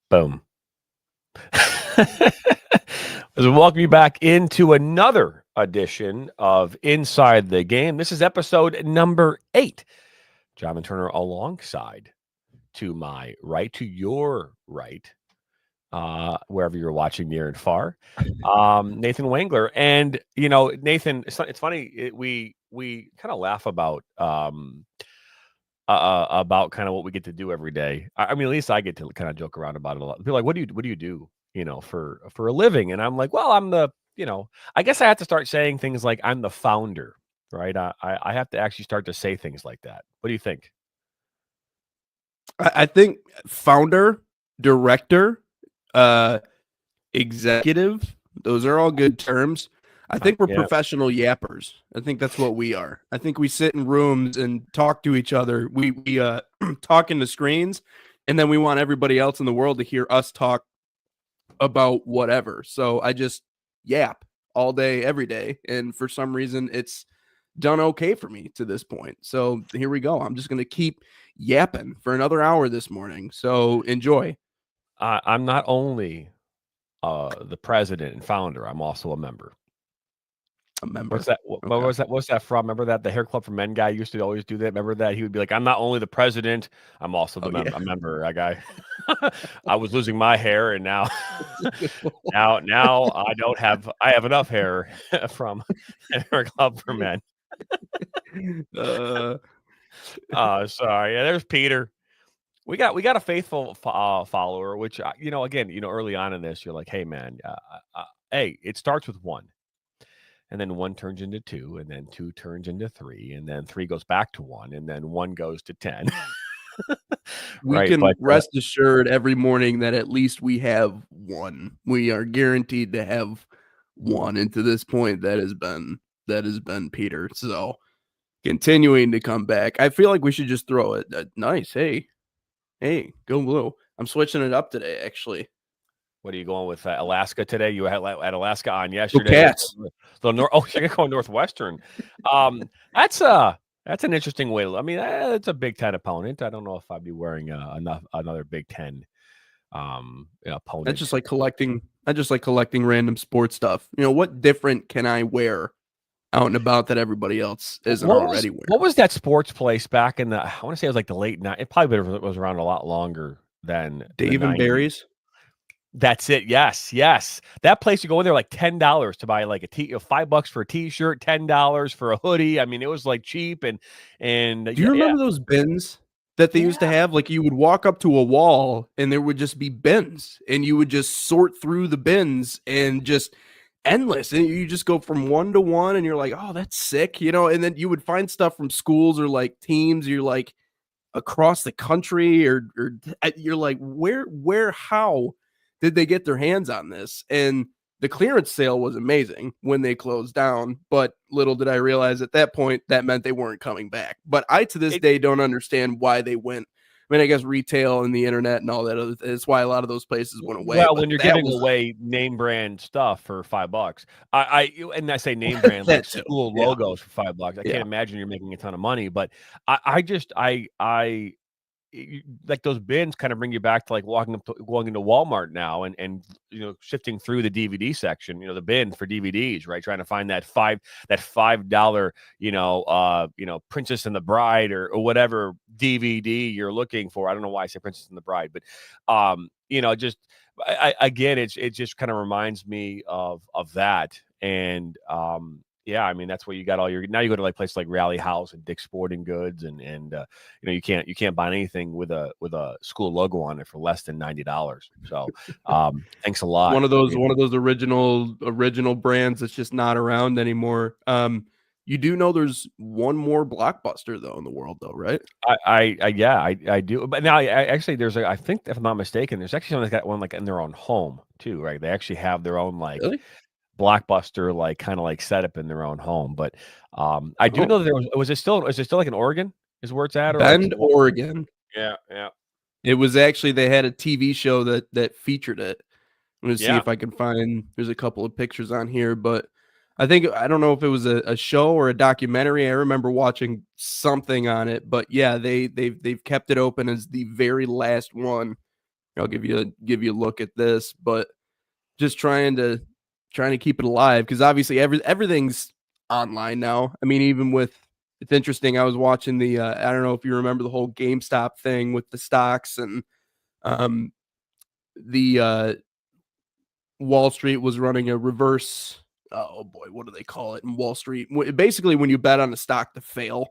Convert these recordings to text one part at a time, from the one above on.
Boom. As we welcome you back into another edition of Inside the Game. This is episode number 8. Jonathan Turner alongside, to my right, to your right, wherever you're watching near and far, Nathan Wangler. And, you know, Nathan, it's funny, we kind of laugh about kind of what we get to do every day. I mean, at least I get to kind of joke around about it a lot. People are like, what do you do, you know, for a living? And I'm like, well, I'm the, you know, I guess I have to start saying things like I'm the founder, right? I have to actually start to say things like that. What do you think? I think founder, director, executive, those are all good terms. I think we're professional yappers. I think that's what we are. I think we sit in rooms and talk to each other. We talk into screens, and then we want everybody else in the world to hear us talk about whatever. So I just yap all day, every day. And for some reason, it's done okay for me to this point. So here we go. I'm just going to keep yapping for another hour this morning. So enjoy. I'm not only the president and founder, I'm also a member. A member. What's that? What's that from? Remember that the Hair Club for Men guy used to always do that. Remember that he would be like, "I'm not only the president, I'm also a member." That guy. I was losing my hair, and now I don't have. I have enough hair from Hair Club for Men. Sorry. Yeah, there's Peter. We got a faithful follower, which you know, again, you know, early on in this, you're like, "Hey, man, hey, it starts with 1." And then 1 turns into 2, and then 2 turns into 3, and then 3 goes back to 1, and then 1 goes to 10. We can rest assured every morning that at least we have 1. We are guaranteed to have 1, and to this point, that has been Peter. So continuing to come back. I feel like we should just throw it. Nice. Hey, go blue. I'm switching it up today, actually. What are you going with? Alaska today? You had Alaska on yesterday. Cats. You're going Northwestern. That's an interesting way. I mean, it's a Big Ten opponent. I don't know if I'd be wearing another Big Ten opponent. I just like collecting random sports stuff. You know, what different can I wear out and about that everybody else isn't already wearing? What was that sports place back in the? I want to say it was like the late 90s. It probably was around a lot longer than Dave and Barry's. That's it. Yes. That place, you go in there like $10 to buy like $5 for a t-shirt, $10 for a hoodie. I mean, it was like cheap and do you remember those bins that they used to have? Like you would walk up to a wall and there would just be bins and you would just sort through the bins and just endless. And you just go from 1 to 1 and you're like, oh, that's sick, you know, and then you would find stuff from schools or like teams. You're like across the country or you're like, where, how did they get their hands on this? And the clearance sale was amazing when they closed down, but little did I realize at that point that meant they weren't coming back. But I, to this day, don't understand why they went. I mean, I guess retail and the internet and all that other. That's why a lot of those places went away. Well, when you're giving away name brand stuff for $5, I say name brand like school logos for $5. I can't imagine you're making a ton of money, but I like those bins kind of bring you back to like going into Walmart now and you know, shifting through the DVD section, you know, the bin for DVDs, right? Trying to find that $5, you know, Princess and the Bride or whatever DVD you're looking for. I don't know why I say Princess and the Bride, but you know, just again, it just kind of reminds me of that. And yeah, I mean, that's where you got all your. Now you go to like places like Rally House and Dick's Sporting Goods, and you know, you can't buy anything with a school logo on it for less than $90. So thanks a lot. One of those original brands that's just not around anymore. You do know there's one more Blockbuster though in the world though, right? I do. But now, actually, I think if I'm not mistaken, there's actually someone that's got one like in their own home too, right? They actually have their own like Really? Blockbuster, like kind of like setup in their own home. But I do Oh, know that is it still like in Oregon is where it's at, or like Bend, Oregon. yeah, yeah, It was actually they had a TV show that featured it. I'm gonna see yeah, if I can find. There's a couple of pictures on here, but I don't know if it was a show or a documentary. I remember watching something on it, but yeah, they've kept it open as the very last one. I'll give you a look at this, but just trying to keep it alive because obviously everything's online now. I mean, even with it's interesting. I was watching the I don't know if you remember the whole GameStop thing with the stocks and um the Wall Street was running a reverse. Oh boy, what do they call it in Wall Street? Basically, when you bet on a stock to fail,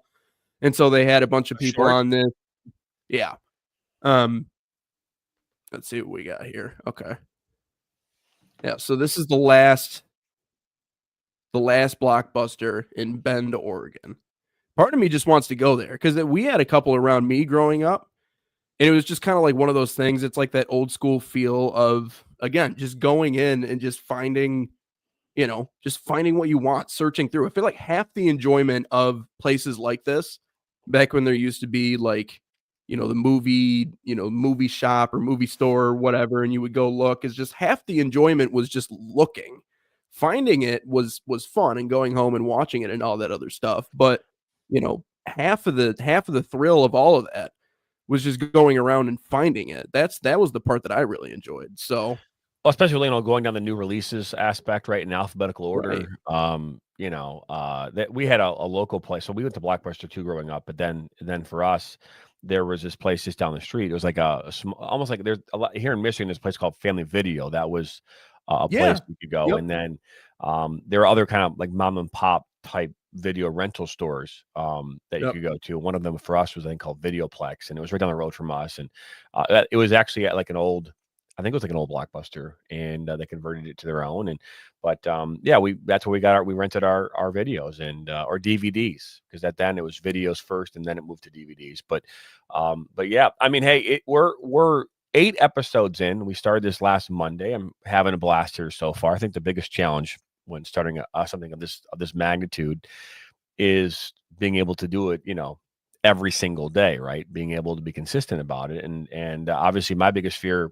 and so they had a bunch of people short. on this. Yeah. Um. Let's see what we got here. Okay. Yeah. So this is the last Blockbuster in Bend, Oregon. Part of me just wants to go there because we had a couple around me growing up, and it was just kind of like one of those things. It's like that old school feel of again, just going in and just finding just finding what you want, searching through. I feel like half the enjoyment of places like this, back when there used to be like, the movie shop or movie store or whatever, and you would go look, is just half the enjoyment was just looking. Finding it was fun and going home and watching it and all that other stuff. But, half of the thrill of all of that was just going around and finding it. That was the part that I really enjoyed. So, Well, especially, going down the new releases aspect, right, in alphabetical right. order. That we had a local place. So we went to Blockbuster too growing up, but then for us, there was this place just down the street. It was like almost like there's a lot here in Michigan. There's a place called Family Video. That was a place Yeah. you could go, Yep. and then there are other kind of like mom and pop type video rental stores that you Yep. could go to. One of them for us was I think called Videoplex, and it was right down the road from us. And it was actually at like an old I think it was like an old Blockbuster, and they converted it to their own. Yeah, that's where we rented our videos and or DVDs because then it was videos first, and then it moved to DVDs. But yeah, I mean, hey, we're 8 episodes in. We started this last Monday. I'm having a blast here so far. I think the biggest challenge when starting something of this magnitude is being able to do it, every single day, right? Being able to be consistent about it, and obviously my biggest fear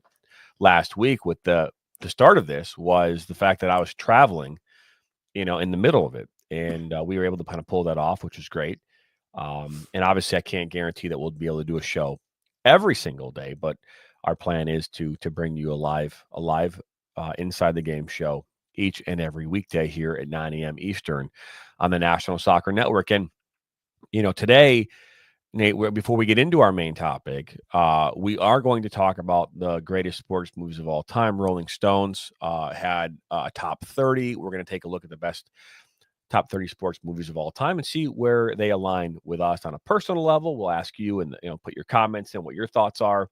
last week with the start of this was the fact that I was traveling, in the middle of it, and we were able to kind of pull that off, which was great. And obviously, I can't guarantee that we'll be able to do a show every single day, but our plan is to bring you a live inside the game show each and every weekday here at 9 a.m. Eastern on the National Soccer Network. And today, Nate, before we get into our main topic, we are going to talk about the greatest sports movies of all time. Rolling Stones had a top 30. We're going to take a look at the best top 30 sports movies of all time and see where they align with us on a personal level. We'll ask you and put your comments in what your thoughts are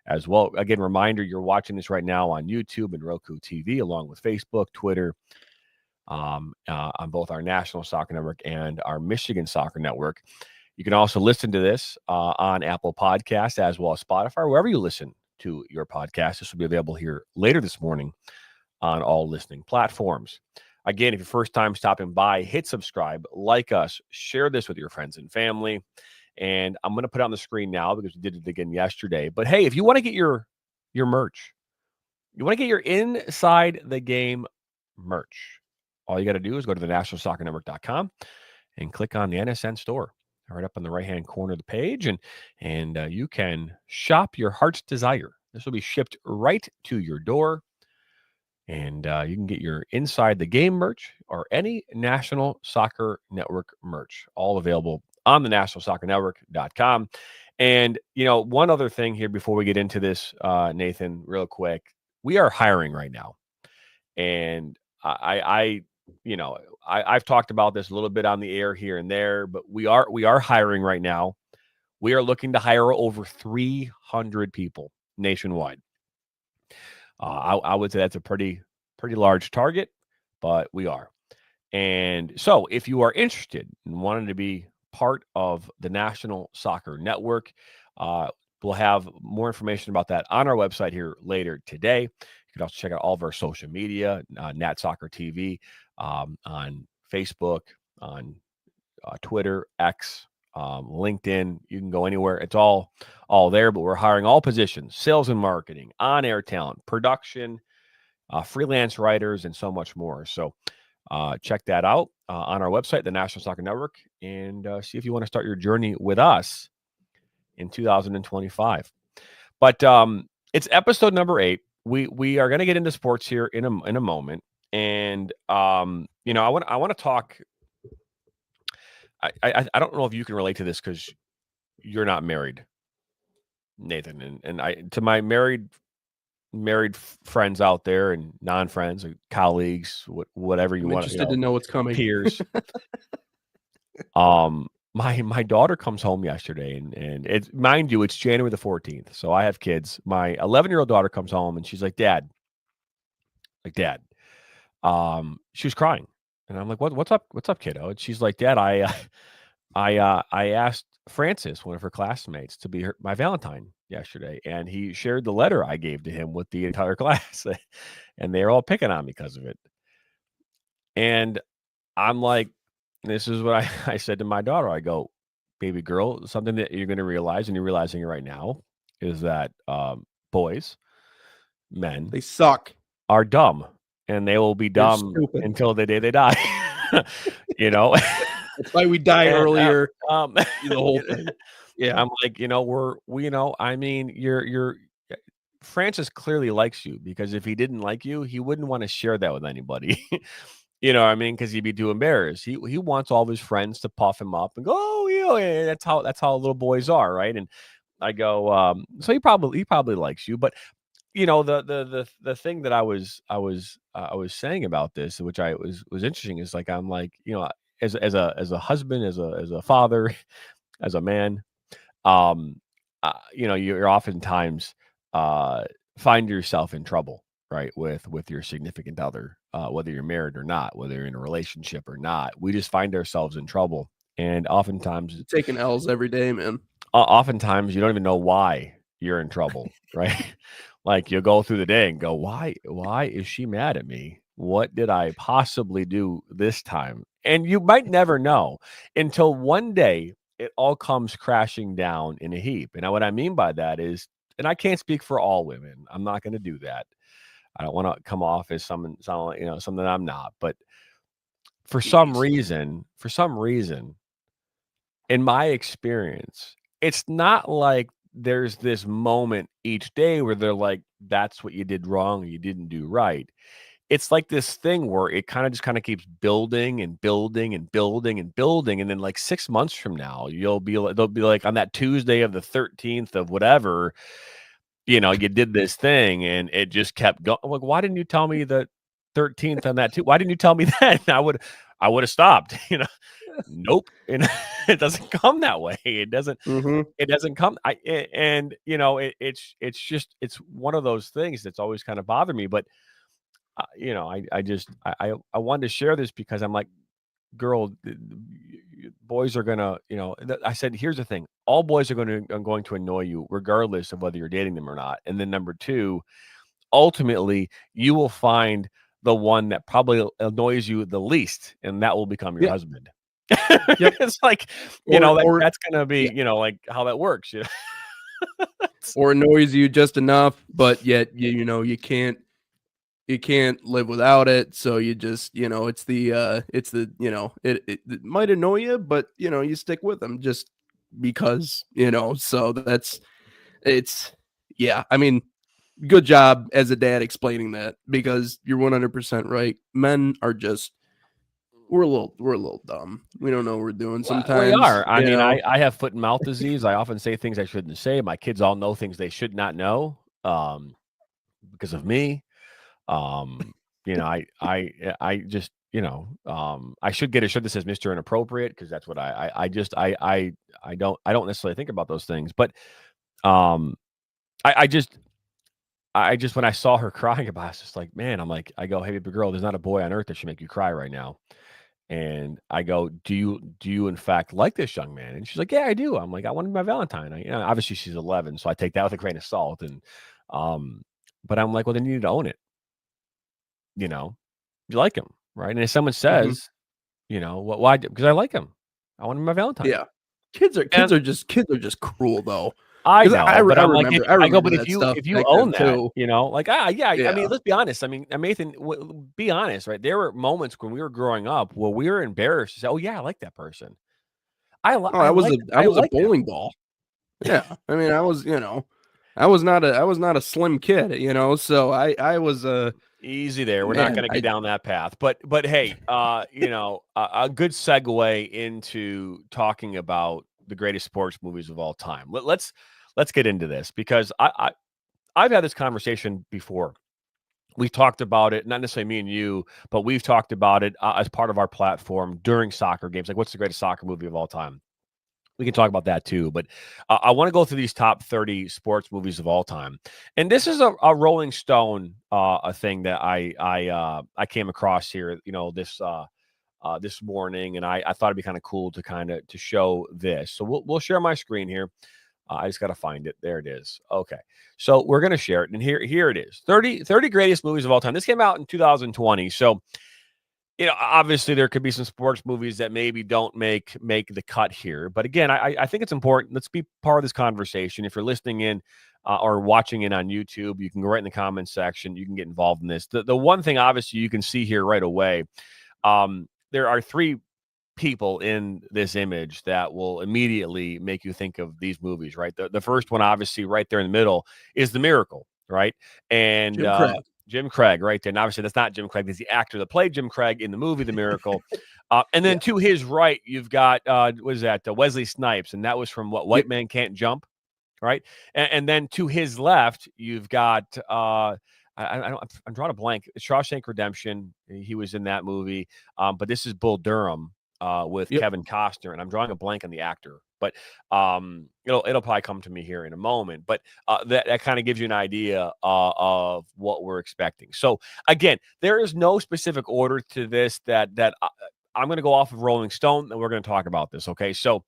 as well. Again, reminder, you're watching this right now on YouTube and Roku TV, along with Facebook, Twitter, on both our National Soccer Network and our Michigan Soccer Network. You can also listen to this on Apple Podcasts as well as Spotify, wherever you listen to your podcast. This will be available here later this morning on all listening platforms. Again, if you're first time stopping by, hit subscribe, like us, share this with your friends and family. And I'm going to put it on the screen now because we did it again yesterday. But hey, if you want to get your merch, you want to get your Inside the Game merch, all you got to do is go to the nationalsoccernetwork.com and click on the NSN store right up on the right-hand corner of the page, and you can shop your heart's desire. This will be shipped right to your door, and you can get your Inside the Game merch or any National Soccer Network merch, all available on the nationalsoccernetwork.com. And, one other thing here before we get into this, Nathan, real quick, we are hiring right now. And I've talked about this a little bit on the air here and there, but we are hiring right now. We are looking to hire over 300 people nationwide. I would say that's a pretty large target, but we are. And so if you are interested and wanting to be part of the National Soccer Network, we'll have more information about that on our website here later today. You can also check out all of our social media, Nat Soccer TV, on Facebook, on Twitter, X, LinkedIn. You can go anywhere. It's all there, but we're hiring all positions: sales and marketing, on-air talent, production, freelance writers, and so much more. So check that out on our website, the National Soccer Network, and see if you want to start your journey with us in 2025. But it's episode number 8. We are going to get into sports here in a moment, and I want to talk. I don't know if you can relate to this because you're not married, Nathan, and I to my married friends out there and non-friends, colleagues, whatever you want. Interested to know what's coming. Peers. My daughter comes home yesterday, and it's, mind you, it's January the 14th, so I have kids. My 11-year-old daughter comes home and she's like, Dad. She was crying, and I'm like, what's up, kiddo? And she's like, Dad, I asked Francis, one of her classmates, to be my Valentine yesterday, and he shared the letter I gave to him with the entire class, and they're all picking on me because of it. And I'm like, this is what I said to my daughter. I go, baby girl, something that you're going to realize, and you're realizing it right now, is that boys, men, they suck, are dumb, and they will be dumb until the day they die. That's why we die earlier. The whole thing. Yeah, I'm like, I mean, you're Francis clearly likes you, because if he didn't like you, he wouldn't want to share that with anybody. You know what I mean? Because he'd be too embarrassed. He wants all of his friends to puff him up and go, oh, yeah, that's how little boys are, right? And I go, so he probably likes you, but the thing that I was saying about this, which was interesting, is like, I'm like, as a husband, as a father, as a man, you're oftentimes find yourself in trouble, right, with your significant other, whether you're married or not, whether you're in a relationship or not. We just find ourselves in trouble, and oftentimes taking L's every day, man. Oftentimes you don't even know why you're in trouble, right? Like, you'll go through the day and go, why is she mad at me? What did I possibly do this time? And you might never know until one day it all comes crashing down in a heap. And what I mean by that is, and I can't speak for all women, I'm not going to do that. I don't want to come off as something I'm not. But for some reason, in my experience, it's not like there's this moment each day where they're like, that's what you did wrong or you didn't do right. It's like this thing where it kind of keeps building and building and building and building. And then like 6 months from now, they'll be like on that Tuesday of the 13th of whatever, you did this thing, and it just kept going. Like, why didn't you tell me the 13th on that too? Why didn't you tell me that? I would have stopped, Nope. And it doesn't come that way. It doesn't, It doesn't come. It's one of those things that's always kind of bothered me, but I wanted to share this because I'm like, girl, boys are gonna, I said, here's the thing: all boys are going to annoy you regardless of whether you're dating them or not. And then number 2, ultimately, you will find the one that probably annoys you the least, and that will become your husband. Yep. It's like, that's gonna be, like how that works. Or annoys you just enough, but yet you can't live without it. So you just, it might annoy you, but you stick with them just because, so I mean, good job as a dad explaining that, because you're 100% right. Men are just, we're a little dumb. We don't know what we're doing sometimes. We are. I mean, I have foot and mouth disease. I often say things I shouldn't say. My kids all know things they should not know, because of me. I just, I should get a shirt that says Mr. Inappropriate, because that's what I don't necessarily think about those things. But I just when I saw her crying about it, I was just like, man, I go, hey, baby girl, there's not a boy on earth that should make you cry right now. And I go, do you in fact like this young man? And she's like, yeah, I do. I'm like, I want him my Valentine. Obviously she's 11, so I take that with a grain of salt. And, but I'm like, well, then you need to own it. You like him, right? And if someone says, why? Because I like him. I want him my Valentine. Yeah. Kids are just cruel though. I know, but I'm like, remember but if you own that, too. yeah. I mean, let's be honest. I mean, Nathan, be honest, right? There were moments when we were growing up where we were embarrassed to say, "Oh yeah, I like that person." I was a bowling ball. Yeah, I mean, I was not a slim kid, so I was easy there. We're not going to get down that path, but hey, a good segue into talking about the greatest sports movies of all time. Let's get into this because I've had this conversation before. We've talked about it, not necessarily me and you, but we've talked about it as part of our platform during soccer games. Like, what's the greatest soccer movie of all time? We can talk about that too, but I want to go through these top 30 sports movies of all time. And this is a Rolling Stone a thing that I came across here, this morning, and I thought it'd be kind of cool to show this. So we'll share my screen here. I just got to find it. There it is. Okay. So we're going to share it. And here it is. 30 greatest movies of all time. This came out in 2020. So, obviously there could be some sports movies that maybe don't make the cut here. But again, I think it's important. Let's be part of this conversation. If you're listening in or watching it on YouTube, you can go right in the comments section. You can get involved in this. The one thing, obviously, you can see here right away, there are 3 people in this image that will immediately make you think of these movies, right? The first one, obviously, right there in the middle is The Miracle, right? And Jim Craig right there. And obviously that's not Jim Craig. That's the actor that played Jim Craig in the movie The Miracle. And then to his right, you've got, what is that? Wesley Snipes. And that was from White Man Can't Jump, right? And then to his left, you've got, I'm drawing a blank. Shawshank Redemption. He was in that movie. But this is Bull Durham with Kevin Costner. And I'm drawing a blank on the actor. But it'll probably come to me here in a moment. But that kind of gives you an idea of what we're expecting. So again, there is no specific order to this that I'm going to go off of Rolling Stone, and we're going to talk about this. Okay, so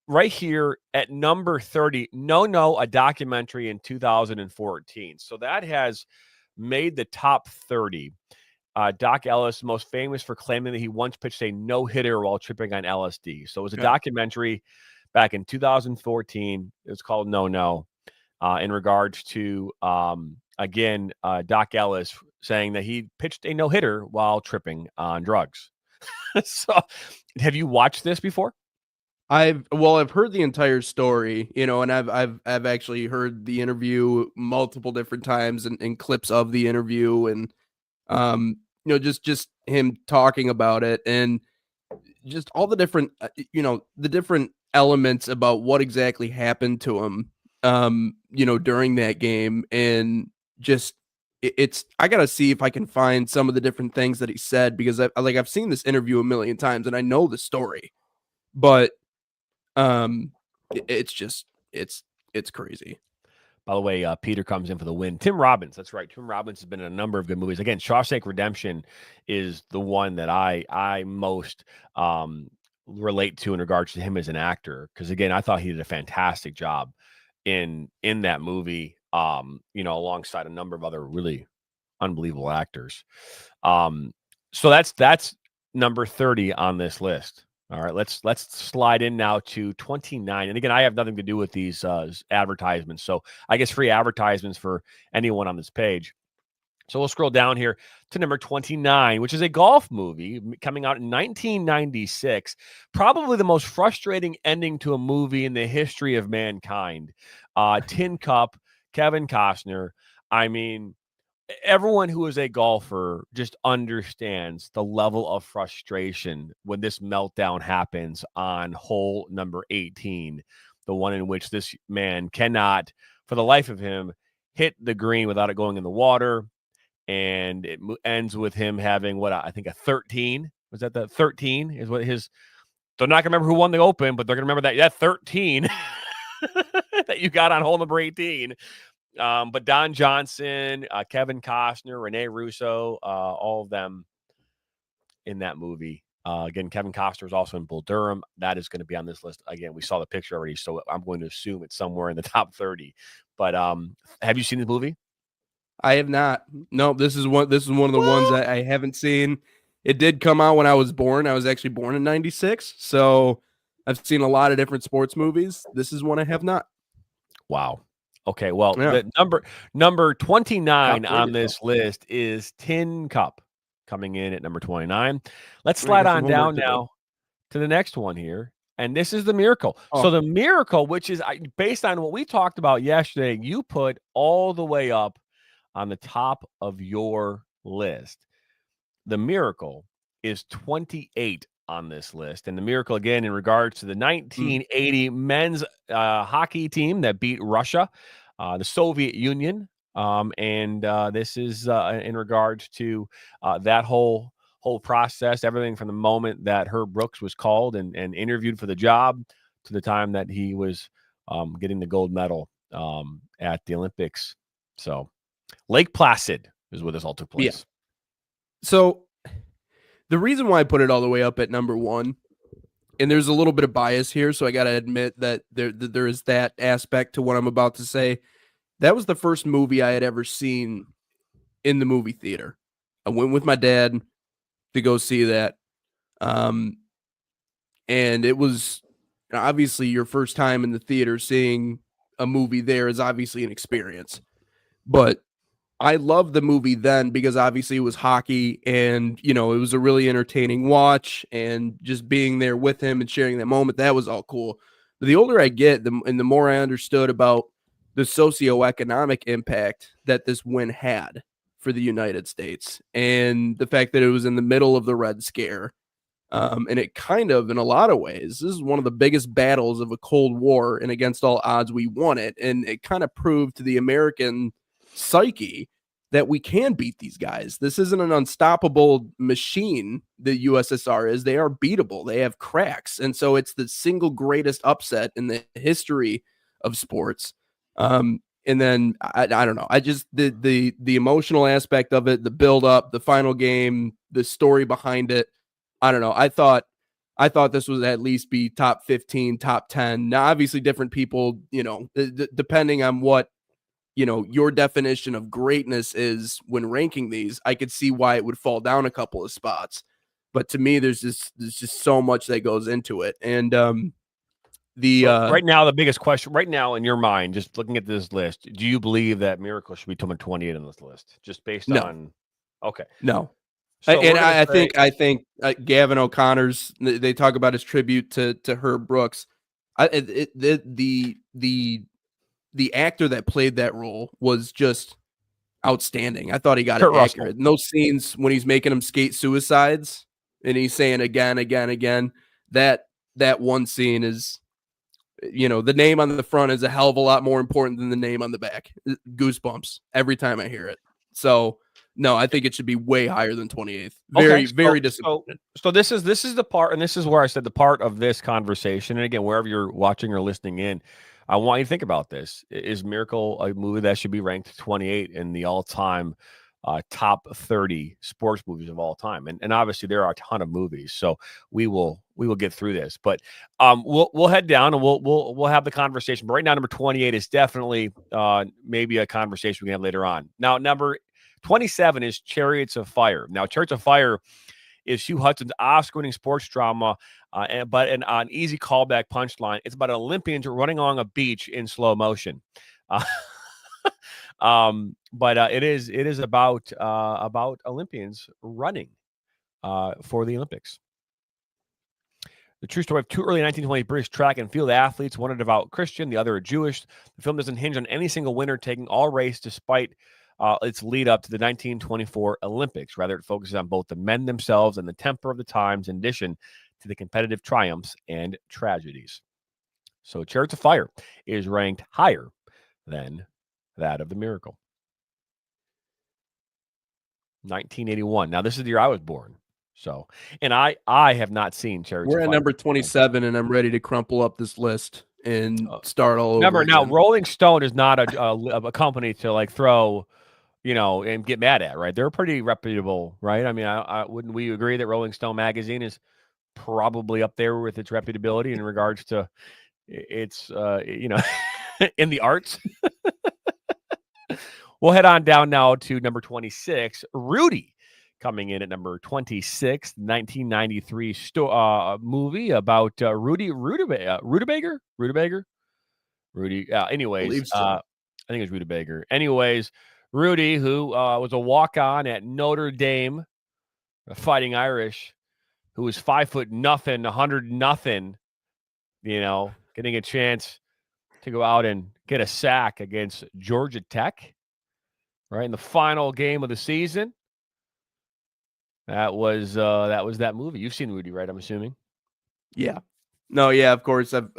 right here at number 30, No, a documentary in 2014. So that has made the top 30. Doc Ellis, most famous for claiming that he once pitched a no-hitter while tripping on LSD. So it was a documentary back in 2014. It was called No, in regards to, Doc Ellis saying that he pitched a no-hitter while tripping on drugs. So have you watched this before? I've heard the entire story, and I've actually heard the interview multiple different times and clips of the interview, and just him talking about it and just all the different, the different elements about what exactly happened to him, during that game. And just, I got to see if I can find some of the different things that he said, because I've seen this interview a million times and I know the story, but, it's crazy. By the way, Peter comes in for the win. Tim Robbins, that's right. Tim Robbins has been in a number of good movies. Again, Shawshank Redemption is the one that I most relate to in regards to him as an actor, because again, I thought he did a fantastic job in that movie. Alongside a number of other really unbelievable actors. So that's number 30 on this list. All right, let's slide in now to 29. And again, I have nothing to do with these advertisements. So I guess free advertisements for anyone on this page. So we'll scroll down here to number 29, which is a golf movie coming out in 1996. Probably the most frustrating ending to a movie in the history of mankind. Tin Cup, Kevin Costner. I mean, everyone who is a golfer just understands the level of frustration when this meltdown happens on hole number 18, the one in which this man cannot, for the life of him, hit the green without it going in the water. And it ends with him having what I think a 13. Was that the 13 is what his, they're not going to remember who won the Open, but they're going to remember that 13 that you got on hole number 18. But Don Johnson, Kevin Costner, Rene Russo, all of them in that movie. Again, Kevin Costner is also in Bull Durham. That is going to be on this list. Again, we saw the picture already, so I'm going to assume it's somewhere in the top 30. But have you seen the movie? I have not. No, this is one of the ones I haven't seen. It did come out when I was born. I was actually born in 96. So I've seen a lot of different sports movies. This is one I have not. Wow. Okay. Well, the number 29 on this list is Tin Cup, coming in at number 29. Let's slide on down now to the next one here. And this is The Miracle. Oh. So The Miracle, which is based on what we talked about yesterday, you put all the way up on the top of your list. The Miracle is 28 on this list. And The Miracle, again, in regards to the 1980 men's hockey team that beat Russia, the Soviet Union. And this is in regards to that whole process, everything from the moment that Herb Brooks was called and interviewed for the job to the time that he was getting the gold medal at the Olympics. So Lake Placid is where this all took place. Yeah. So the reason why I put it all the way up at number 1, and there's a little bit of bias here, so I got to admit that there is that aspect to what I'm about to say. That was the first movie I had ever seen in the movie theater. I went with my dad to go see that. And it was obviously your first time in the theater seeing a movie there is obviously an experience. But I loved the movie then because obviously it was hockey and, it was a really entertaining watch, and just being there with him and sharing that moment, that was all cool. But the older I get, and the more I understood about the socioeconomic impact that this win had for the United States, and the fact that it was in the middle of the Red Scare. And it kind of, in a lot of ways, this is one of the biggest battles of a Cold War, and against all odds, we won it. And it kind of proved to the American psyche that we can beat these guys. This isn't an unstoppable machine. The USSR is. They are beatable. They have cracks. And so it's the single greatest upset in the history of sports. And then I don't know. I just the emotional aspect of it, the build up, the final game, the story behind it. I don't know. I thought this would at least be top 15, top 10. Now, obviously, different people, depending on what your definition of greatness is when ranking these, I could see why it would fall down a couple of spots. But to me, there's just so much that goes into it. And right now, the biggest question right now in your mind, just looking at this list, do you believe that Miracle should be 28 on this list, just based on? Okay, no. So and I think Gavin O'Connor's, they talk about his tribute to Herb Brooks. The actor that played that role was just outstanding. I thought he got it accurate. In those scenes when he's making him skate suicides and he's saying again, that one scene is, the name on the front is a hell of a lot more important than the name on the back. Goosebumps every time I hear it. So no, I think it should be way higher than 28th. Very disappointed. So this is the part, and this is where I said the part of this conversation. And again, wherever you're watching or listening in, I want you to think about this. Is Miracle a movie that should be ranked 28 in the all-time top 30 sports movies of all time? And obviously there are a ton of movies, so we will get through this. But we'll head down and we'll have the conversation. But right now, number 28 is definitely maybe a conversation we can have later on. Now, number 27 is Chariots of Fire. Now, Chariots of Fire is Hugh Hudson's Oscar-winning sports drama, but an easy callback punchline. It's about Olympians running along a beach in slow motion. But it is about Olympians running for the Olympics. The true story of two early 1920 British track and field athletes, one a devout Christian, the other a Jewish. The film doesn't hinge on any single winner taking all race despite its lead up to the 1924 Olympics. Rather, it focuses on both the men themselves and the temper of the times, in addition to the competitive triumphs and tragedies. So Chariots of Fire is ranked higher than that of The Miracle. 1981. Now, this is the year I was born. So, and I have not seen Chariots of Fire. We're at number 27, and I'm ready to crumple up this list and start all over. Remember, now Rolling Stone is not a company to like throw and get mad at, right? They're pretty reputable, right? I mean, I wouldn't we agree that Rolling Stone magazine is probably up there with its reputability in regards to its, in the arts? We'll head on down now to number 26, Rudy, coming in at number 26, 1993 movie about Rudy Rutabaga. Anyways, so. I think it's Rutabaga. Anyways, Rudy, who was a walk-on at Notre Dame, Fighting Irish, who was 5'0" nothing, 100 nothing, getting a chance to go out and get a sack against Georgia Tech, right in the final game of the season. That was that movie. You've seen Rudy, right? I'm assuming. Yeah. No, yeah, of course. I've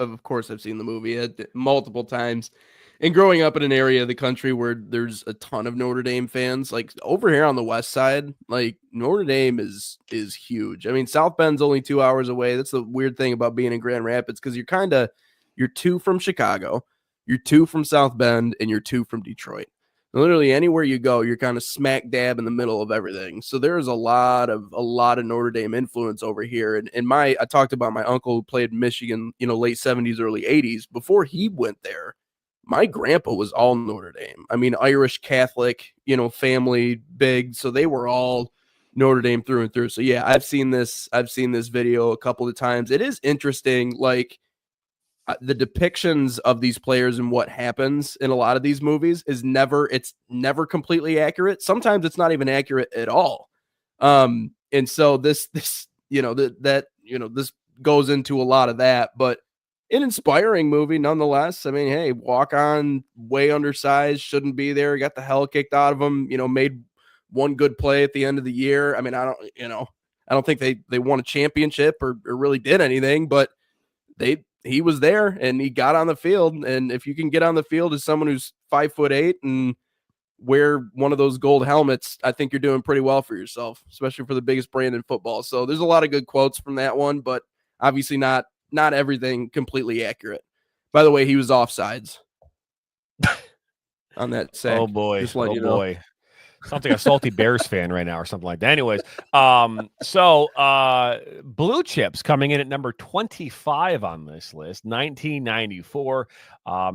seen the movie multiple times. And growing up in an area of the country where there's a ton of Notre Dame fans, like over here on the west side, like Notre Dame is huge. I mean, South Bend's only 2 hours away. That's the weird thing about being in Grand Rapids, because you're 2 from Chicago, you're 2 from South Bend, and you're 2 from Detroit. Literally anywhere you go, you're kind of smack dab in the middle of everything. So there's a lot of Notre Dame influence over here. And I talked about my uncle who played Michigan, late 70s, early 80s. Before he went there, my grandpa was all Notre Dame. I mean, Irish Catholic, family big. So they were all Notre Dame through and through. So yeah, I've seen this video a couple of times. It is interesting, like the depictions of these players and what happens in a lot of these movies it's never completely accurate. Sometimes it's not even accurate at all. And so this goes into a lot of that, but an inspiring movie nonetheless. I mean, hey, walk on, way undersized, shouldn't be there, got the hell kicked out of him, made one good play at the end of the year. I mean, I don't think they won a championship or really did anything, but he was there and he got on the field. And if you can get on the field as someone who's 5'8" and wear one of those gold helmets, I think you're doing pretty well for yourself, especially for the biggest brand in football. So there's a lot of good quotes from that one, but obviously not everything completely accurate. By the way, he was offsides on that sack. Oh boy. Boy. Sounds like a salty Bears fan right now or something like that. Anyways, so Blue Chips coming in at number 25 on this list, 1994.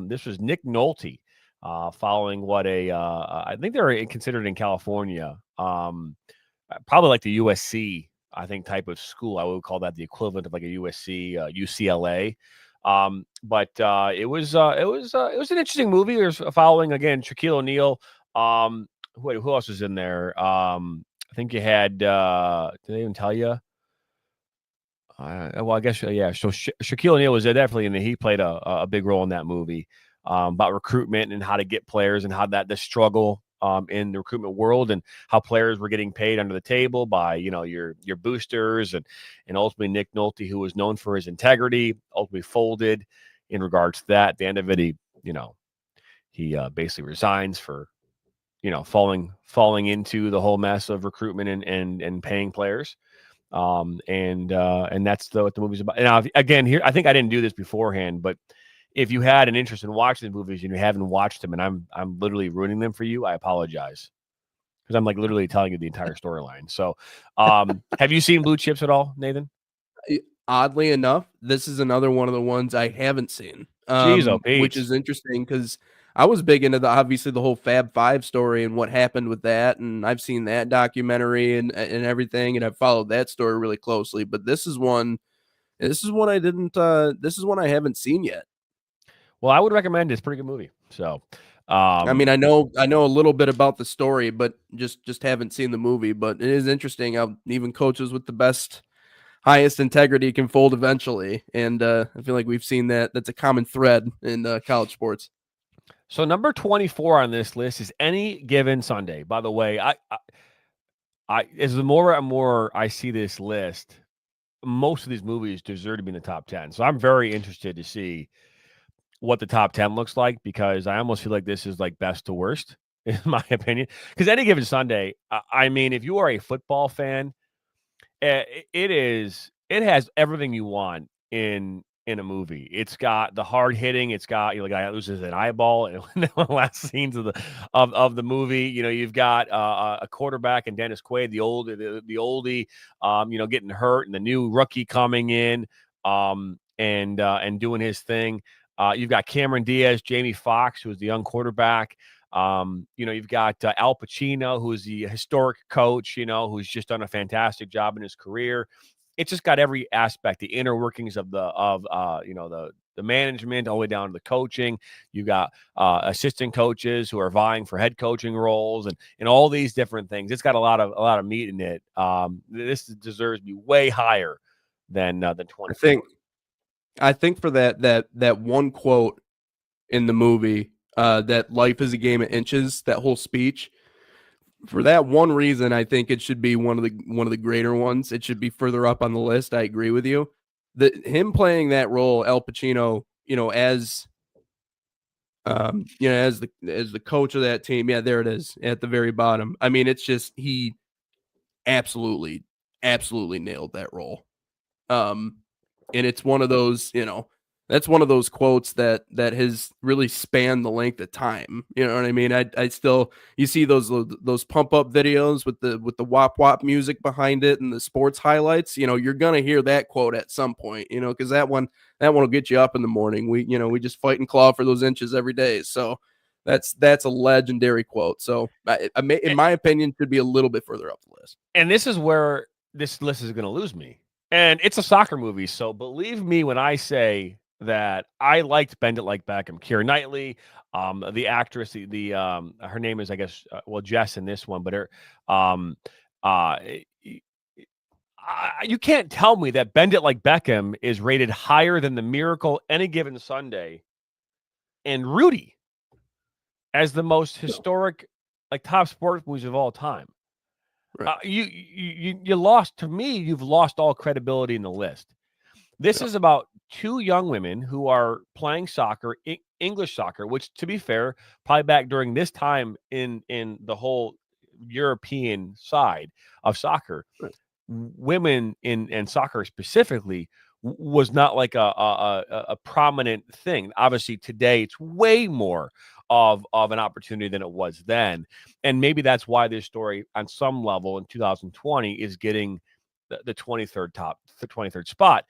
This was Nick Nolte, following what I think they're considered in California, probably like the USC, I think, type of school. I would call that the equivalent of like a USC, UCLA. But it was an interesting movie. There's following, again, Shaquille O'Neal. Who else was in there? I think you had, did they even tell you? Well, I guess, yeah. So Shaquille O'Neal was there definitely, and he played a big role in that movie, about recruitment and how to get players and how the struggle in the recruitment world and how players were getting paid under the table by, your boosters and ultimately Nick Nolte, who was known for his integrity, ultimately folded in regards to that. At the end of it, he basically resigns for, falling into the whole mess of recruitment and paying players. And that's what the movie's about. And now, again, here, I think I didn't do this beforehand, but if you had an interest in watching the movies and you haven't watched them and I'm literally ruining them for you, I apologize. Because I'm like literally telling you the entire storyline. So have you seen Blue Chips at all, Nathan? Oddly enough, this is another one of the ones I haven't seen. Which is interesting because I was big into obviously the whole Fab Five story and what happened with that. And I've seen that documentary and everything. And I've followed that story really closely. But this is one I haven't seen yet. Well, I would recommend it. It's a pretty good movie. So, I mean, I know a little bit about the story, but just haven't seen the movie. But it is interesting how even coaches with the highest integrity can fold eventually. And I feel like we've seen that. That's a common thread in college sports. So number 24 on this list is Any Given Sunday. By the way, I as the more and more I see this list, most of these movies deserve to be in the top 10. So I'm very interested to see what the top 10 looks like, because I almost feel like this is like best to worst, in my opinion. Because Any Given Sunday, I mean, if you are a football fan, it has everything you want in in a movie. It's got the hard hitting. It's got, the guy loses an eyeball in one of the last scenes of the movie. You've got a quarterback and Dennis Quaid, the oldie, getting hurt, and the new rookie coming in, and doing his thing. You've got Cameron Diaz, Jamie Foxx, who's the young quarterback. You've got Al Pacino, who's the historic coach, who's just done a fantastic job in his career. It's just got every aspect, the inner workings of the management all the way down to the coaching. You've got assistant coaches who are vying for head coaching roles and all these different things. It's got a lot of meat in it. This deserves to be way higher than 20. I think for that one quote in the movie, that life is a game of inches, that whole speech, for that one reason, I think it should be one of the greater ones. It should be further up on the list. I agree with you. Him playing that role, Al Pacino, as as the coach of that team. Yeah, there it is at the very bottom. I mean, it's just he absolutely nailed that role. And it's one of those, that's one of those quotes that has really spanned the length of time. You know what I mean? I still, you see those pump up videos with the wop wop music behind it and the sports highlights. You're gonna hear that quote at some point. Because that one will get you up in the morning. We just fight and claw for those inches every day. So that's a legendary quote. So in my opinion, should be a little bit further up the list. And this is where this list is gonna lose me. And it's a soccer movie, so believe me when I say that I liked Bend It Like Beckham. Keira Knightley, the actress, her name is, I guess, Jess in this one, but you can't tell me that Bend It Like Beckham is rated higher than The Miracle, Any Given Sunday, and Rudy as the most historic, top sports movies of all time. Right. You lost, to me, you've lost all credibility in the list. This is about two young women who are playing soccer, English soccer, which, to be fair, probably back during this time in the whole European side of soccer, right, women in soccer specifically was not like a prominent thing. Obviously, today it's way more of an opportunity than it was then. And maybe that's why this story on some level in 2020 is getting the 23rd spot.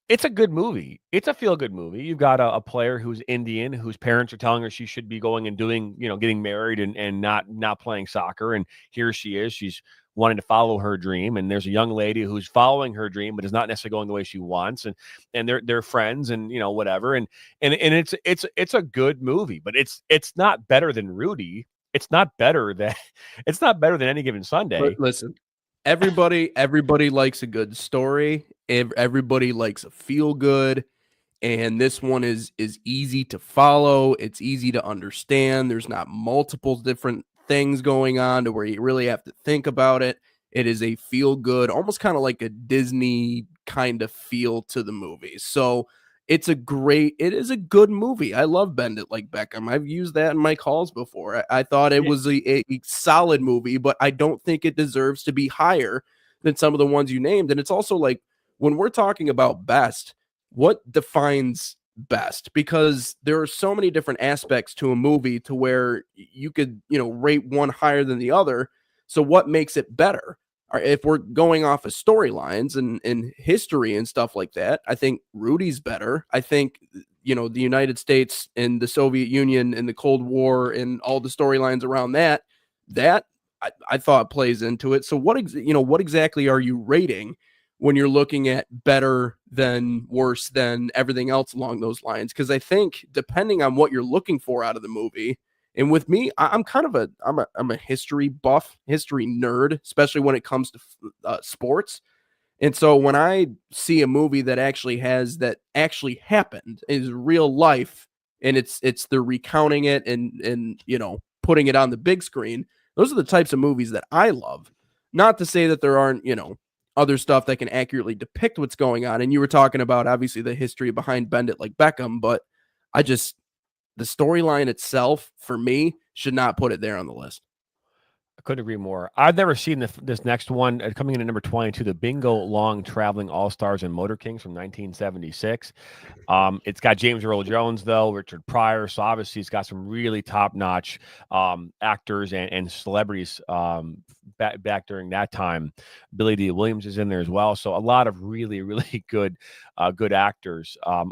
It's a good movie. It's a feel-good movie. You've got a player who's Indian, whose parents are telling her she should be going and doing, getting married and not playing soccer. And here she is. She's wanting to follow her dream. And there's a young lady who's following her dream, but is not necessarily going the way she wants. And they're friends and, whatever. And it's a good movie, but it's not better than Rudy. It's not better than Any Given Sunday. But listen, everybody likes a good story. Everybody likes a feel good, and this one is easy to follow. It's easy to understand. There's not multiple different things going on to where you really have to think about it. It is a feel good, almost kind of like a Disney kind of feel to the movie. So it is a good movie. I love Bend It Like Beckham. I've used that in my calls before. I thought it was a solid movie, but I don't think it deserves to be higher than some of the ones you named. And it's also like, when we're talking about best, what defines best? Because there are so many different aspects to a movie to where you could, rate one higher than the other. So what makes it better? If we're going off of storylines and history and stuff like that, I think Rudy's better. I think, the United States and the Soviet Union and the Cold War and all the storylines around that I thought plays into it. So what exactly are you rating when you're looking at better than, worse than, everything else along those lines? Because I think depending on what you're looking for out of the movie, and with me, I'm a history buff, history nerd, especially when it comes to sports. And so when I see a movie that actually happened, is real life, and it's they're recounting it and putting it on the big screen, those are the types of movies that I love. Not to say that there aren't, other stuff that can accurately depict what's going on. And you were talking about, obviously, the history behind Bend It Like Beckham, but the storyline itself, for me, should not put it there on the list. I couldn't agree more. I've never seen this next one coming in at number 22, the Bingo Long Traveling All Stars and Motor Kings from 1976. It's got James Earl Jones, though, Richard Pryor. So obviously it's got some really top-notch actors and celebrities back during that time. Billy D. Williams is in there as well. So a lot of really, really good actors. I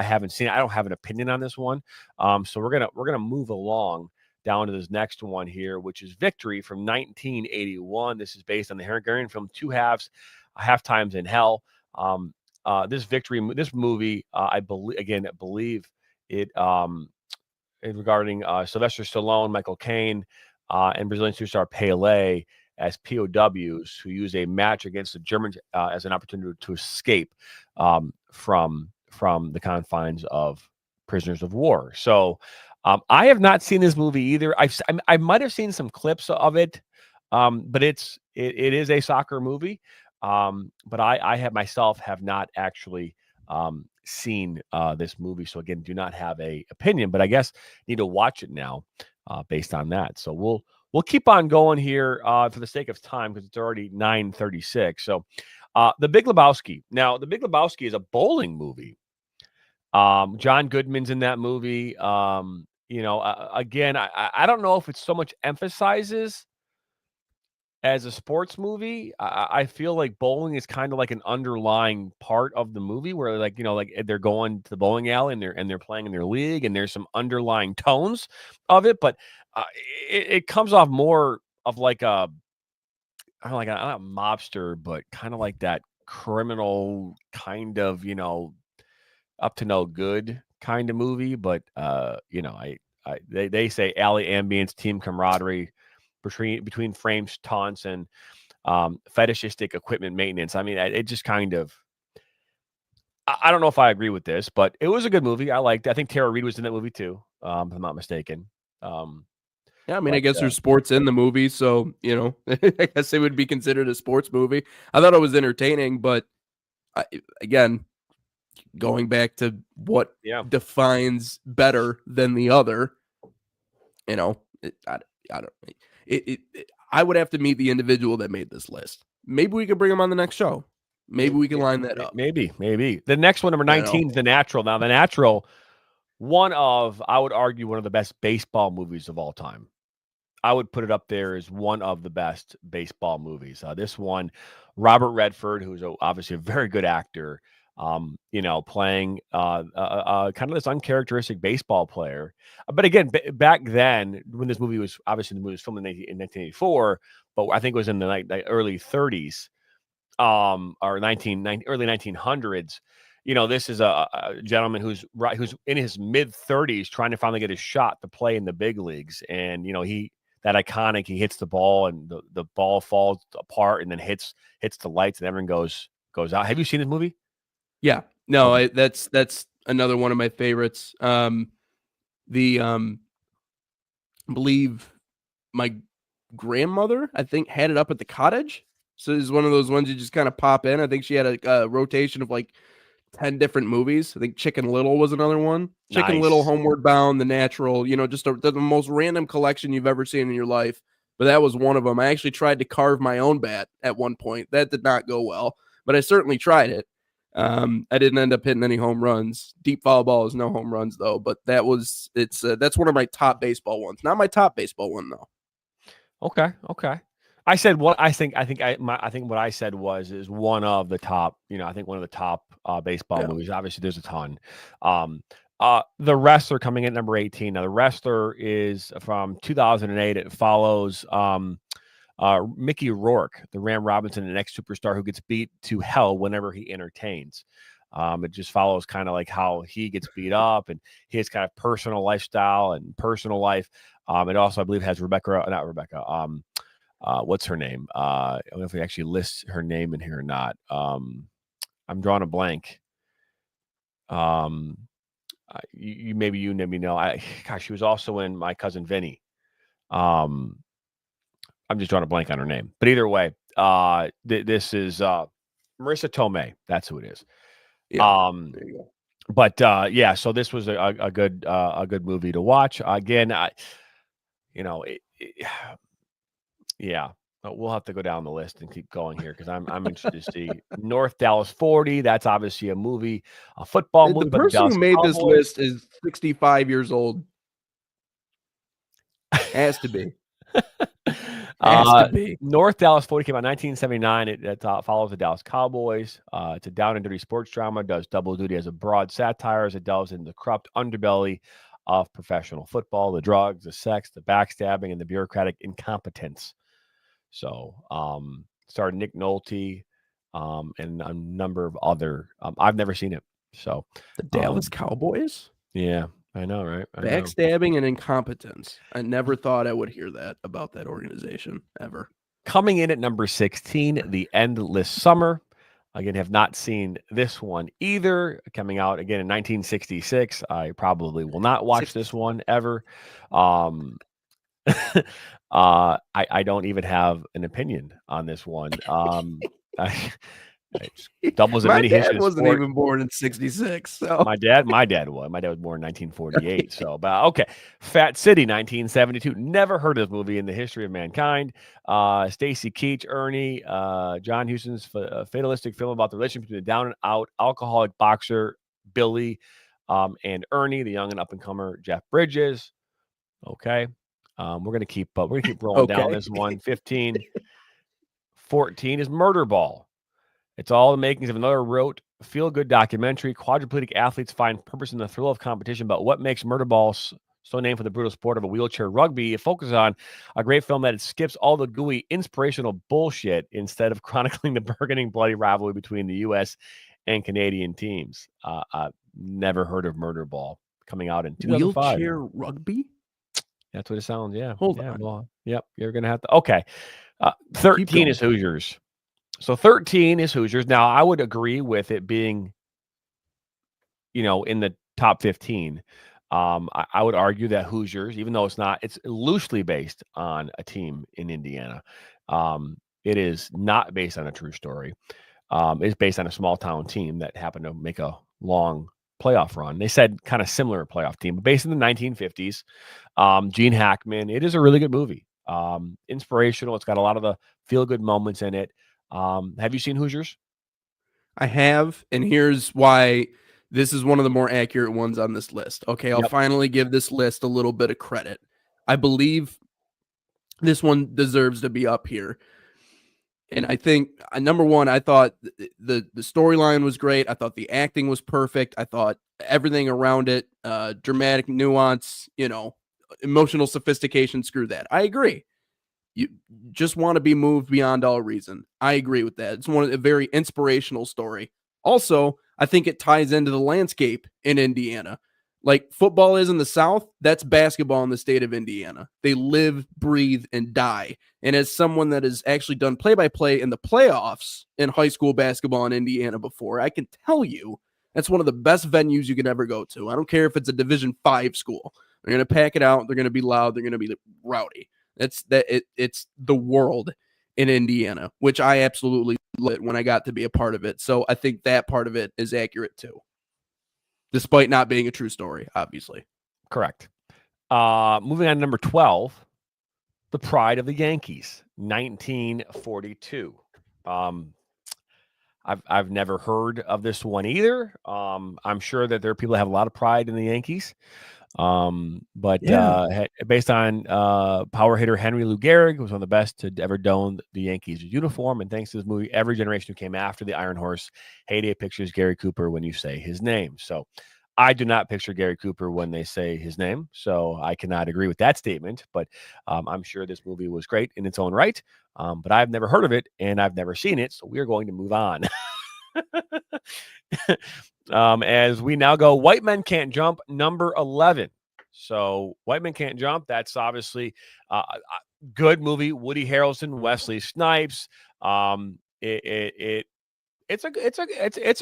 haven't seen it. I don't have an opinion on this one. So we're gonna move along down to this next one here, which is Victory from 1981. This is based on the Hungarian film Two Halves, Half Times in Hell. This movie, I believe it regarding Sylvester Stallone, Michael Caine, and Brazilian superstar Pele as POWs who use a match against the Germans as an opportunity to escape from the confines of prisoners of war. So I have not seen this movie either. I might have seen some clips of it, but it is a soccer movie. But I have not actually seen this movie. So again, do not have a opinion, but I guess need to watch it now based on that. So we'll keep on going here for the sake of time because it's already 9:36. So The Big Lebowski. Now, The Big Lebowski is a bowling movie. John Goodman's in that movie. Again, I don't know if it so much emphasizes as a sports movie. I feel like bowling is kind of like an underlying part of the movie where like they're going to the bowling alley and they're playing in their league and there's some underlying tones of it, but it comes off more of like not a mobster, but kind of like that criminal kind of, up to no good kind of movie. But they say alley ambience, team camaraderie between frames, taunts, and fetishistic equipment maintenance. I mean, it just kind of. I don't know if I agree with this, but it was a good movie. I liked it. I think Tara Reid was in that movie too, if I'm not mistaken. Yeah, I mean, I guess there's sports in the movie, so I guess it would be considered a sports movie. I thought it was entertaining, but again, going back to what defines better than the other, I would have to meet the individual that made this list. Maybe we could bring him on the next show. Maybe we can line that up. Maybe. The next one, number 19, is The Natural. Now, The Natural, I would argue, one of the best baseball movies of all time. I would put it up there as one of the best baseball movies. This one, Robert Redford, who's obviously a very good actor, playing kind of this uncharacteristic baseball player. But again, back then, when this movie was filmed in 1984, but I think it was in the early 30s, or early 1900s. This is a gentleman who's in his mid 30s trying to finally get his shot to play in the big leagues, and he hits the ball and the ball falls apart and then hits the lights and everyone goes out. Have you seen this movie? Yeah, no, that's another one of my favorites. I believe my grandmother, I think, had it up at the cottage. So it's one of those ones you just kind of pop in. I think she had a rotation of like 10 different movies. I think Chicken Little was another one. Nice. Chicken Little, Homeward Bound, The Natural, just the most random collection you've ever seen in your life. But that was one of them. I actually tried to carve my own bat at one point. That did not go well, but I certainly tried it. I didn't end up hitting any home runs. Deep foul ball is no home runs though, but that's one of my top baseball ones. Not my top baseball one though. Okay. I said what I think what I said is one of the top, I think one of the top baseball movies. Obviously there's a ton. The Wrestler coming in at number 18. Now The Wrestler is from 2008. It follows Mickey Rourke, the Ram Robinson, an ex-superstar who gets beat to hell whenever he entertains. It just follows kind of like how he gets beat up and his kind of personal lifestyle and personal life. It also, I believe, has what's her name? I don't know if we actually list her name in here or not. I'm drawing a blank. You maybe know. She was also in My Cousin Vinny. I'm just drawing a blank on her name, but either way, this is Marissa Tomei. That's who it is. Yeah, there you go. But so this was a good movie to watch. Again, Yeah. We'll have to go down the list and keep going here because I'm interested to see North Dallas 40. That's obviously a movie, a football The movie about the person Dallas who made this Cowboys. list is 65 years old. Has to be. Has to be. North Dallas 40 came out in 1979. It follows the Dallas Cowboys. It's a down and dirty sports drama, does double duty as a broad satire as it delves into the corrupt underbelly of professional football, the drugs, the sex, the backstabbing, and the bureaucratic incompetence. So, starred Nick Nolte, and a number of other. I've never seen it. So, The Dallas Cowboys? Yeah, I know, right? Backstabbing and incompetence. I never thought I would hear that about that organization ever. Coming in at number 16, The Endless Summer. Again, have not seen this one either. Coming out again in 1966. I probably will not watch this one ever. I don't even have an opinion on this one. It doubles a mini history. My dad wasn't even born in 66. So my dad was. My dad was born in 1948. So, but okay. Fat City, 1972. Never heard of this movie in the history of mankind. Stacy Keach, Ernie, John Huston's fatalistic film about the relationship between the down and out alcoholic boxer Billy, and Ernie, the young and up and comer Jeff Bridges. Okay. We're gonna keep rolling down this one. 15. 14 is Murder Ball. It's all the makings of another rote, feel-good documentary. Quadriplegic athletes find purpose in the thrill of competition, but what makes Murder Ball so named for the brutal sport of a wheelchair rugby? It focuses on a great film that it skips all the gooey, inspirational bullshit instead of chronicling the burgeoning bloody rivalry between the U.S. and Canadian teams. I've never heard of Murder Ball, coming out in 2005. Wheelchair rugby? That's what it sounds. Yeah. Hold on. Well, yep. You're going to have to. Okay. 13 is Hoosiers. So 13 is Hoosiers. Now, I would agree with it being, in the top 15. I would argue that Hoosiers, even though it's loosely based on a team in Indiana. It is not based on a true story. It's based on a small town team that happened to make a long playoff run. They said kind of similar playoff team, but based in the 1950s. Gene Hackman. It is a really good movie. Inspirational. It's got a lot of the feel-good moments in it. Have you seen Hoosiers? I have, and here's why this is one of the more accurate ones on this list. Okay, I'll finally give this list a little bit of credit. I believe this one deserves to be up here. And I think, number one, I thought the storyline was great. I thought the acting was perfect. I thought everything around it, dramatic nuance, emotional sophistication, screw that. I agree. You just want to be moved beyond all reason. I agree with that. It's a very inspirational story. Also, I think it ties into the landscape in Indiana. Like football is in the South, that's basketball in the state of Indiana. They live, breathe, and die. And as someone that has actually done play-by-play in the playoffs in high school basketball in Indiana before, I can tell you that's one of the best venues you could ever go to. I don't care if it's a Division 5 school. They're going to pack it out. They're going to be loud. They're going to be rowdy. It's the world in Indiana, which I absolutely loved when I got to be a part of it. So I think that part of it is accurate too, despite not being a true story, obviously. Correct. Moving on to number 12, The Pride of the Yankees, 1942. I've never heard of this one either. I'm sure that there are people that have a lot of pride in the Yankees. Based on power hitter Henry Lou Gehrig, who was one of the best to ever don the Yankees uniform. And thanks to this movie, every generation who came after the Iron Horse heyday pictures Gary Cooper when you say his name. So I do not picture Gary Cooper when they say his name. So I cannot agree with that statement. But I'm sure this movie was great in its own right. But I've never heard of it and I've never seen it. So we're going to move on. As we now go, White Men Can't Jump, number 11. So White Men Can't Jump, that's obviously a good movie. Woody Harrelson, Wesley Snipes. It's a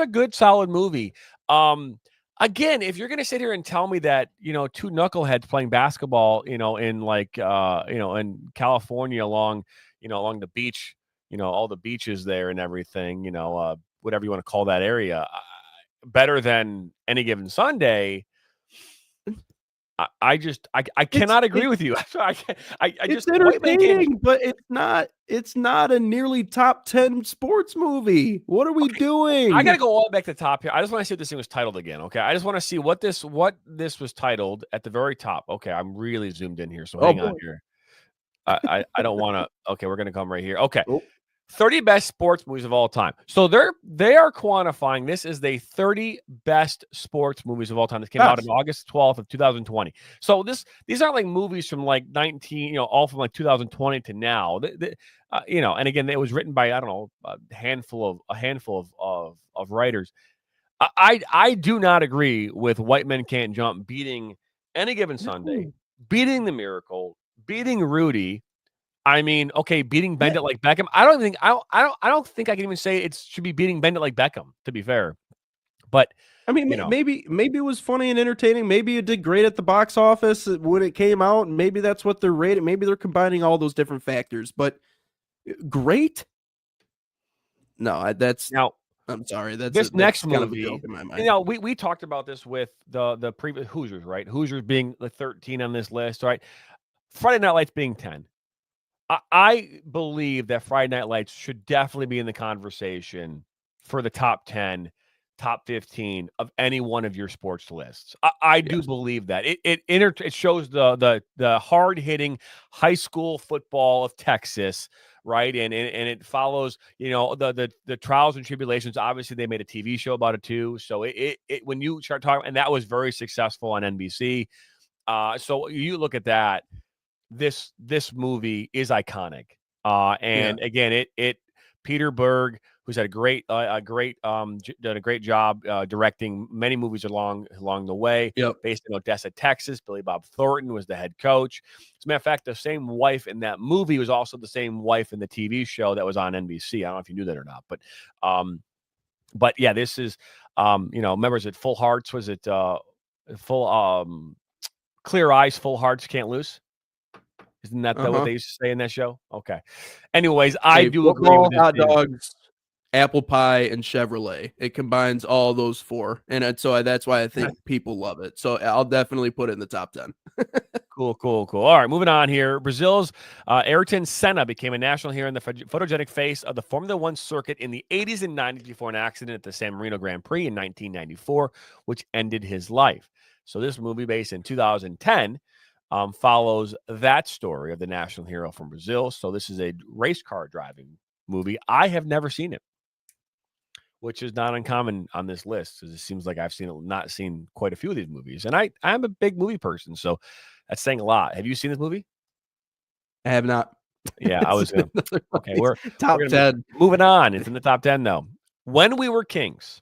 good, solid movie. Again, if you're going to sit here and tell me that, two knuckleheads playing basketball, in in California along the beach, all the beaches there and everything, whatever you want to call that area, better than Any Given Sunday, I cannot agree with you. I it's just entertaining, but it's not a nearly top 10 sports movie. What are we doing? I gotta go all back to the top here. I just want to see what this thing was titled again. Okay, I just want to see what this was titled at the very top. Okay, I'm really zoomed in here, so hang on here. I don't want to. Okay, we're gonna come right here. Okay. 30 best sports movies of all time. So they are quantifying this as the 30 best sports movies of all time. This came out on August 12th of 2020. So these aren't like movies from like 19, all from like 2020 to now. And again, it was written by, I don't know, a handful of writers. I do not agree with White Men Can't Jump beating Any Given Sunday, beating The Miracle, beating Rudy. I mean, okay, beating Bend It Like Beckham. I don't think I can even say it should be beating Bend It Like Beckham, to be fair. But I mean, maybe it was funny and entertaining. Maybe it did great at the box office when it came out, and maybe that's what they're rating. Maybe they're combining all those different factors. But great? No, that's now. I'm sorry. That's next movie. Kind of a joke in my mind. We talked about this with the previous Hoosiers, right? Hoosiers being the 13 on this list, right? Friday Night Lights being 10. I believe that Friday Night Lights should definitely be in the conversation for the top 10, top 15 of any one of your sports lists. I do believe that it shows the hard hitting high school football of Texas, right? And it follows, the trials and tribulations. Obviously, they made a TV show about it too. So it when you start talking, and that was very successful on NBC. So you look at that. This movie is iconic. Again, Peter Berg, who's had done a great job directing many movies along the way. Based in Odessa, Texas. Billy Bob Thornton was the head coach. As a matter of fact, the same wife in that movie was also the same wife in the TV show that was on NBC. I don't know if you knew that or not, but yeah, this is members at Full Hearts. Was it Clear Eyes, Full Hearts Can't Lose? Isn't that what they used to say in that show? Okay. Anyways, I do agree with hot dogs, apple pie, and Chevrolet. It combines all those four, and so that's why I think people love it. So I'll definitely put it in the top 10. Cool. All right, moving on here. Brazil's Ayrton Senna became a national hero in the photogenic face of the Formula One circuit in the 80s and 90s before an accident at the San Marino Grand Prix in 1994, which ended his life. So this movie, based in 2010, follows that story of the national hero from Brazil. So this is a race car driving movie. I have never seen it, which is not uncommon on this list, because it seems like I've not seen quite a few of these movies. And I'm a big movie person, so that's saying a lot. Have you seen this movie? I have not. Yeah, I was going to. Okay, we're top 10. Moving on. It's in the top 10, though. When We Were Kings,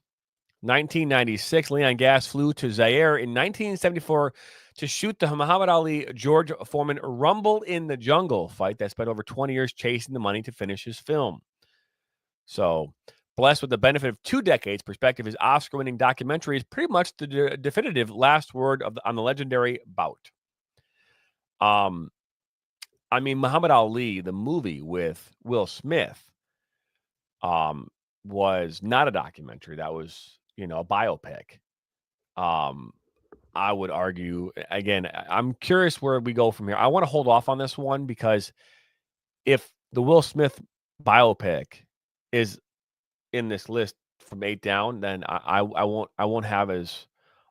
1996, Leon Gass flew to Zaire in 1974 to shoot the Muhammad Ali George Foreman Rumble in the Jungle fight that spent over 20 years chasing the money to finish his film. So, blessed with the benefit of 2 decades perspective, his Oscar-winning documentary is pretty much the definitive last word on the legendary bout. I mean, Muhammad Ali, the movie with Will Smith, was not a documentary. That was, a biopic. I would argue, again, I'm curious where we go from here. I want to hold off on this one, because if the Will Smith biopic is in this list from 8 down, then I won't have as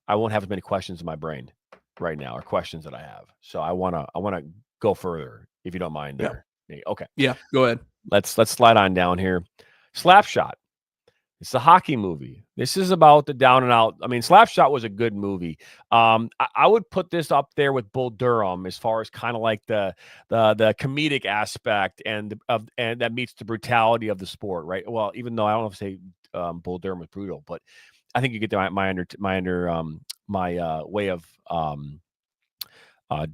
many questions in my brain right now, or questions that I have. So I want to go further, if you don't mind there. Okay. Yeah, go ahead. Let's slide on down here. Slapshot. It's a hockey movie. This is about the down and out. I mean, Slapshot was a good movie. I would put this up there with Bull Durham as far as kind of like the comedic aspect and that meets the brutality of the sport, right? Well, even though I don't know if say Bull Durham was brutal, but I think you get my way of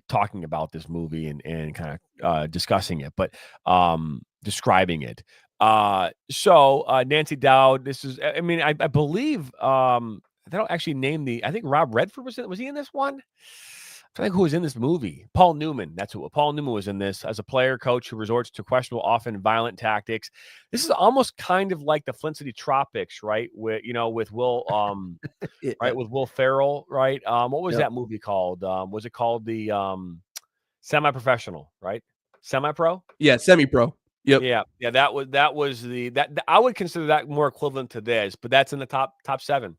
talking about this movie and kind of discussing it, but describing it. So Nancy Dowd, this is, I mean, I believe they don't actually name I think Rob Redford was he in this one? I think who was in this movie? Paul Newman. That's who. Paul Newman was in this as a player coach who resorts to questionable, often violent tactics. This is almost kind of like the Flint City Tropics, right? With Will, Yeah. right, with Will Ferrell, right? What was that movie called? Was it called the Semi-Professional, right? Semi-Pro? Yeah, Semi-Pro. Yep. Yeah. That was that I would consider that more equivalent to this, but that's in the top 7.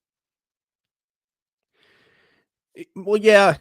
Well, yeah.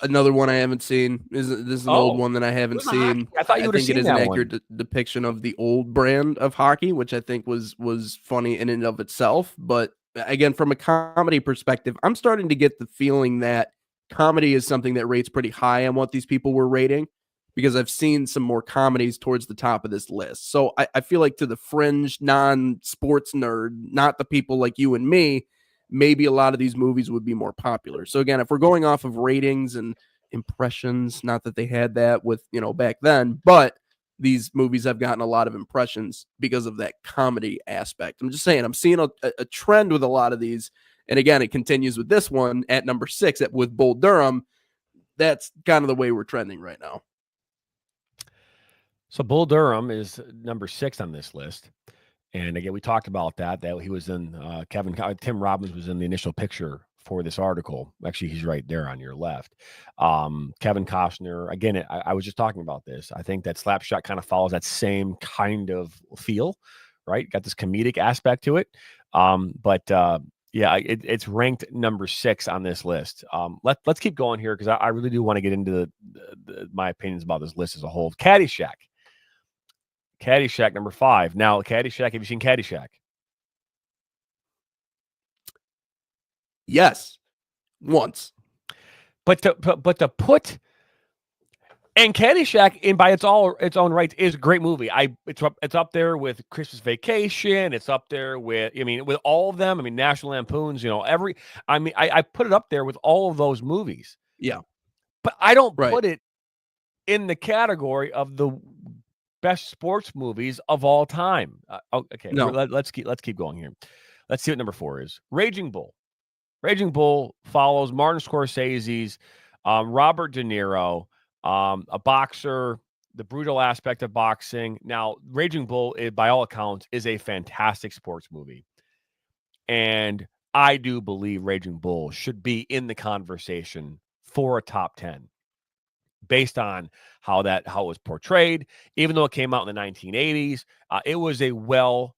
Another one I haven't seen this is an old one that I haven't seen. I thought you would have seen it is that an accurate depiction of the old brand of hockey, which I think was funny in and of itself. But again, from a comedy perspective, I'm starting to get the feeling that comedy is something that rates pretty high on what these people were rating, because I've seen some more comedies towards the top of this list. So I feel like to the fringe non-sports nerd, not the people like you and me, maybe a lot of these movies would be more popular. So again, if we're going off of ratings and impressions, not that they had that with, back then, but these movies have gotten a lot of impressions because of that comedy aspect. I'm just saying, I'm seeing a trend with a lot of these. And again, it continues with this one at number 6 with Bull Durham. That's kind of the way we're trending right now. So Bull Durham is number 6 on this list. And again, we talked about that he was in Tim Robbins was in the initial picture for this article. Actually, he's right there on your left. Kevin Costner, again, I was just talking about this. I think that Slapshot kind of follows that same kind of feel, right? Got this comedic aspect to it. Yeah, it's ranked number 6 on this list. Let's keep going here because I really do want to get into my opinions about this list as a whole. Caddyshack, number 5. Now, Caddyshack, have you seen Caddyshack? Yes, once. But to put and Caddyshack in by its own rights is a great movie. It's up there with Christmas Vacation. It's up there with with all of them. National Lampoons. I put it up there with all of those movies. Yeah, but I don't put it in the category of the best sports movies of all time. Okay, no. Let's keep going here. Let's see what number 4 is. Raging Bull. Raging Bull follows Martin Scorsese's Robert De Niro, a boxer, the brutal aspect of boxing. Now, Raging Bull, by all accounts, is a fantastic sports movie. And I do believe Raging Bull should be in the conversation for a top 10 based on how it was portrayed. Even though it came out in the 1980s, it was a well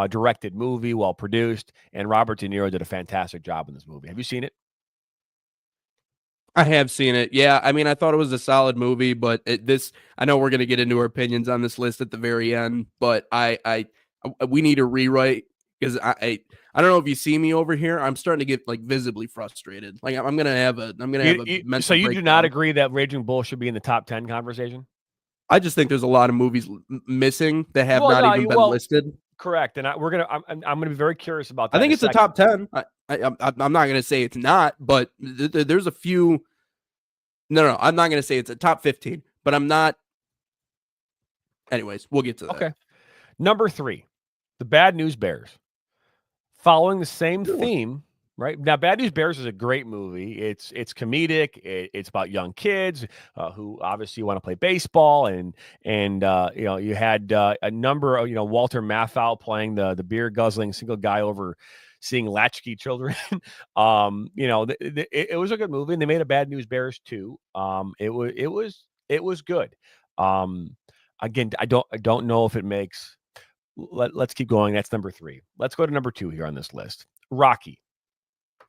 directed movie, well produced, and Robert De Niro did a fantastic job in this movie. Have you seen it? I have seen it. Yeah, I thought it was a solid movie, but I know we're going to get into our opinions on this list at the very end, but we need a rewrite because I don't know if you see me over here. I'm starting to get visibly frustrated. I'm going to have a mental So you breakdown. do not agree that Raging Bull should be in the top 10 conversation? I just think there's a lot of movies missing that have not even been listed. Correct, and I'm gonna be very curious about that. I think it's a top 10. I'm not gonna say it's not, but there's a few. No, I'm not gonna say it's a top 15, but I'm not. Anyways, we'll get to that. Okay, number 3, The Bad News Bears, following the same theme. Right now, Bad News Bears is a great movie. It's comedic. It's about young kids who obviously want to play baseball, and you had a number of Walter Matthau playing the beer guzzling single guy over seeing latchkey children. It was a good movie, and they made a Bad News Bears too. It was good. Again, I don't know if it makes. Let's keep going. That's number 3. Let's go to number 2 here on this list. Rocky.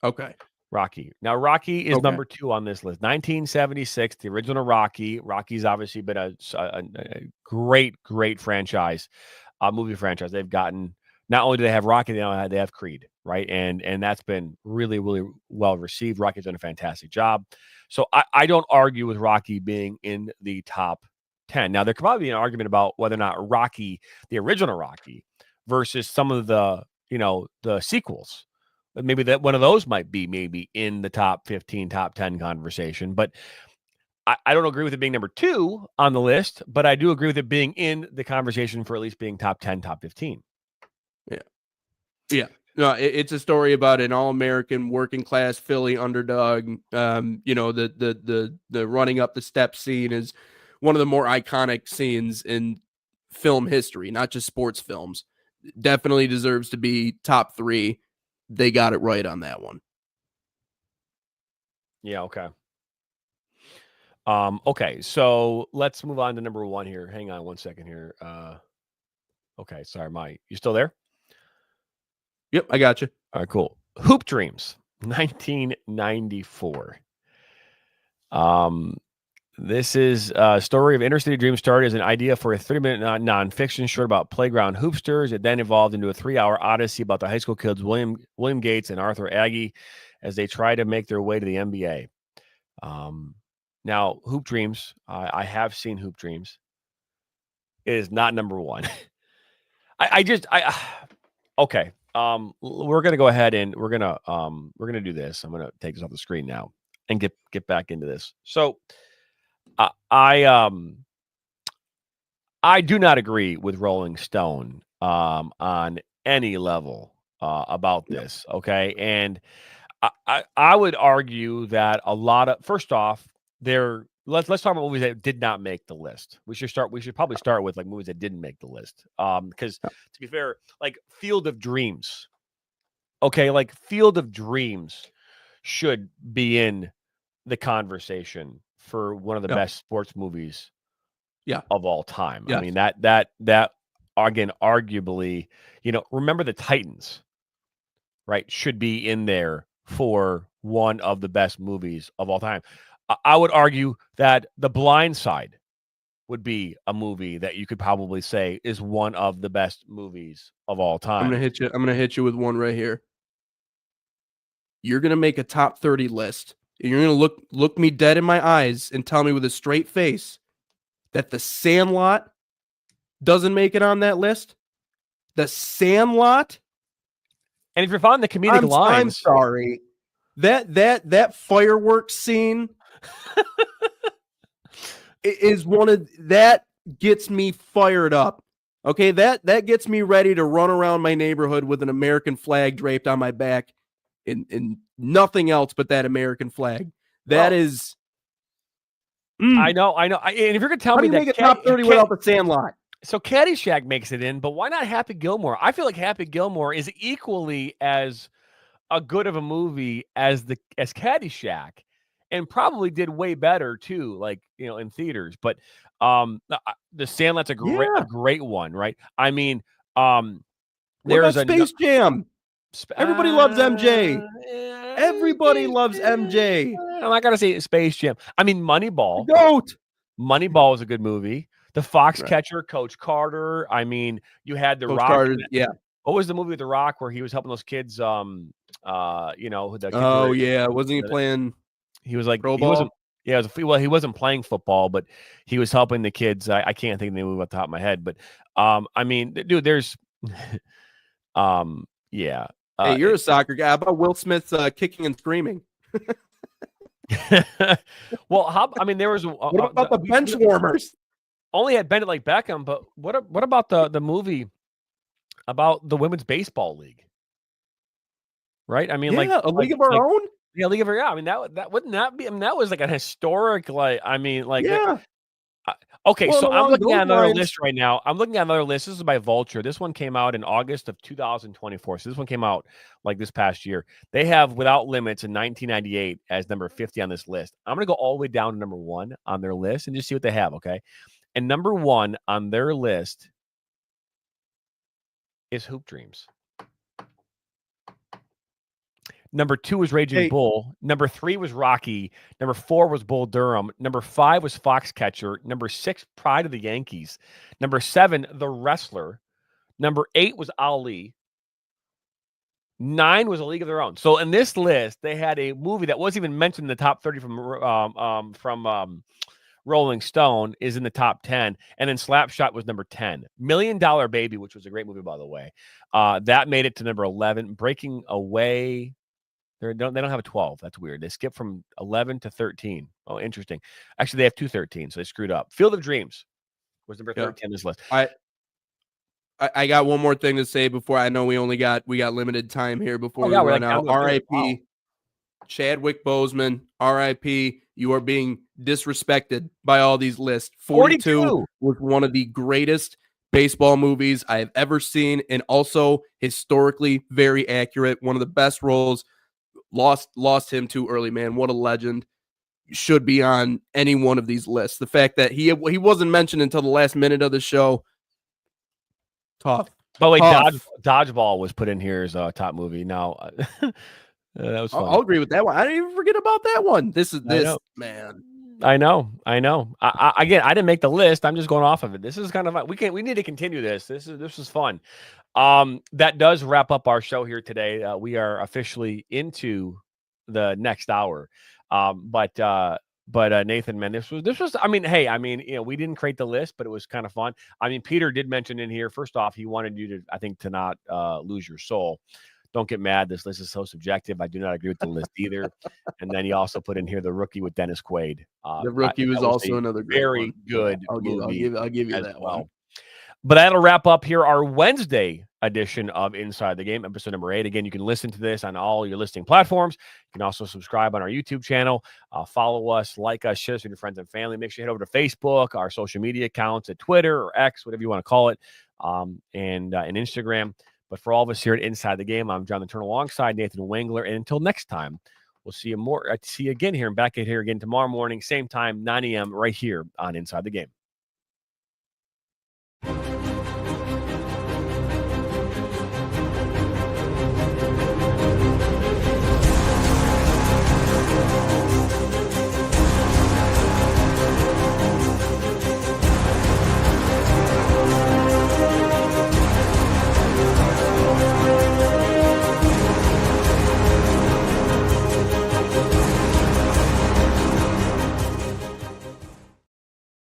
Okay. Rocky. Now, Rocky is number 2 on this list. 1976, the original Rocky. Rocky's obviously been a great franchise, movie franchise. They've gotten, not only do they have Rocky, they have Creed, right? And that's been really, really well received. Rocky's done a fantastic job. So I don't argue with Rocky being in the top 10. Now, there could probably be an argument about whether or not Rocky, the original Rocky, versus some of the sequels. Maybe that one of those might be maybe in the top 15, top 10 conversation. But I don't agree with it being number 2 on the list, but I do agree with it being in the conversation for at least being top 10, top 15. Yeah. No, it's a story about an all-American working class Philly underdog. The running up the steps scene is one of the more iconic scenes in film history, not just sports films. Definitely deserves to be top 3. They got it right on that one. Yeah, okay. Okay, so let's move on to number 1 here. Hang on 1 second here. Okay, sorry, you still there? Yep, I got you. All right, cool. Hoop Dreams, 1994. This is a story of Inner-City Dreams. Started as an idea for a 30-minute nonfiction short about playground hoopsters. It then evolved into a 3-hour odyssey about the high school kids William Gates and Arthur Agee as they try to make their way to the NBA. Now, Hoop Dreams, I have seen Hoop Dreams. It is not number 1. Okay. We're gonna go ahead and we're gonna do this. I'm gonna take this off the screen now and get back into this. So, I do not agree with Rolling Stone on any level about this. Okay, and I would argue that a lot of first off, let's talk about movies that did not make the list. We should probably start with like movies that didn't make the list. Because to be fair, like Field of Dreams. Okay, like Field of Dreams should be in the conversation for one of the best sports movies of all time. Yes. I mean, that again, arguably, Remember the Titans, right? Should be in there for one of the best movies of all time. I would argue that The Blind Side would be a movie that you could probably say is one of the best movies of all time. I'm gonna hit you with one right here. You're gonna make a top 30 list. And you're gonna look me dead in my eyes and tell me with a straight face that The Sandlot doesn't make it on that list. The Sandlot. And if you're following the comedic lines, I'm sorry. That fireworks scene is one of that gets me fired up. Okay, that gets me ready to run around my neighborhood with an American flag draped on my back and nothing else but that American flag. That is I know. And if you're gonna tell me that make a top 30 without The Sandlot. So Caddyshack makes it in, but why not Happy Gilmore? I feel like Happy Gilmore is equally as a good of a movie as Caddyshack, and probably did way better too, like in theaters. But The Sandlot's a great one, right? I mean, there's Space Jam. Everybody loves MJ. Everybody loves MJ. I'm not gonna say Space Jam. I mean, Moneyball. Goat. Moneyball is a good movie. The Foxcatcher, Coach Carter. I mean, you had The Rock. Carter, yeah. What was the movie with The Rock where he was helping those kids? Wasn't he playing? He was like pro ball? He wasn't playing football, but he was helping the kids. I can't think of the movie off the top of my head, but I mean, dude, there's, yeah. Hey, you're a soccer guy. How about Will Smith kicking and screaming? Well, there was. What about the bench warmers? Only had Bend It Like Beckham, but what about the movie about the women's baseball league? Right? I mean, a league of our own. Yeah, league of our own. I mean, that wouldn't that be? I mean, that was like an historic, okay. Well, so I'm looking at another list right now. This is by Vulture. This one came out in August of 2024. So this one came out like this past year. They have Without Limits in 1998 as number 50 on this list. I'm going to go all the way down to number 1 on their list and just see what they have, okay? And number 1 on their list is Hoop Dreams. Number 2 was Raging Bull. Number 3 was Rocky. Number 4 was Bull Durham. Number 5 was Foxcatcher. Number 6, Pride of the Yankees. Number 7, The Wrestler. Number 8 was Ali. 9 was A League of Their Own. So in this list, they had a movie that wasn't even mentioned in the top 30 from Rolling Stone is in the top 10. And then Slapshot was number 10. $1 Million Baby, which was a great movie, by the way. That made it to number 11. Breaking Away. They don't have a 12. That's weird. They skipped from 11 to 13. Oh, interesting. Actually, they have 2 13, so they screwed up. Field of Dreams was number 13 on this list. I I got one more thing to say before. I know we got limited time here before we run out. R.I.P. Chadwick Boseman. R.I.P. You are being disrespected by all these lists. 42 was one of the greatest baseball movies I have ever seen, and also historically very accurate. One of the best roles. Lost him too early, man. What a legend. Should be on any one of these lists. The fact that he wasn't mentioned until the last minute of the show. Tough. By the way, Dodgeball was put in here as a top movie. Now, that was fun. I'll agree with that one. I didn't even forget about that one. This man. I know. Again, I didn't make the list. I'm just going off of it. This is kind of we need to continue this. This is fun. That does wrap up our show here today. We are officially into the next hour. But Nathan, man, this was, I mean, hey, we didn't create the list, but it was kind of fun. I mean, Peter did mention in here, first off, he wanted you to not lose your soul. Don't get mad. This list is so subjective. I do not agree with the list either. And then he also put in here The Rookie with Dennis Quaid. The Rookie was also another very good movie. I'll give you that one. But that'll wrap up here our Wednesday edition of Inside the Game, episode number 8. Again, you can listen to this on all your listening platforms. You can also subscribe on our YouTube channel. Follow us, like us, share us with your friends and family. Make sure you head over to Facebook, our social media accounts at Twitter or X, whatever you want to call it, and Instagram. But for all of us here at Inside the Game, I'm Jonathan Turner alongside Nathan Wengler. And until next time, we'll see you again here and back here again tomorrow morning, same time, 9 a.m. right here on Inside the Game.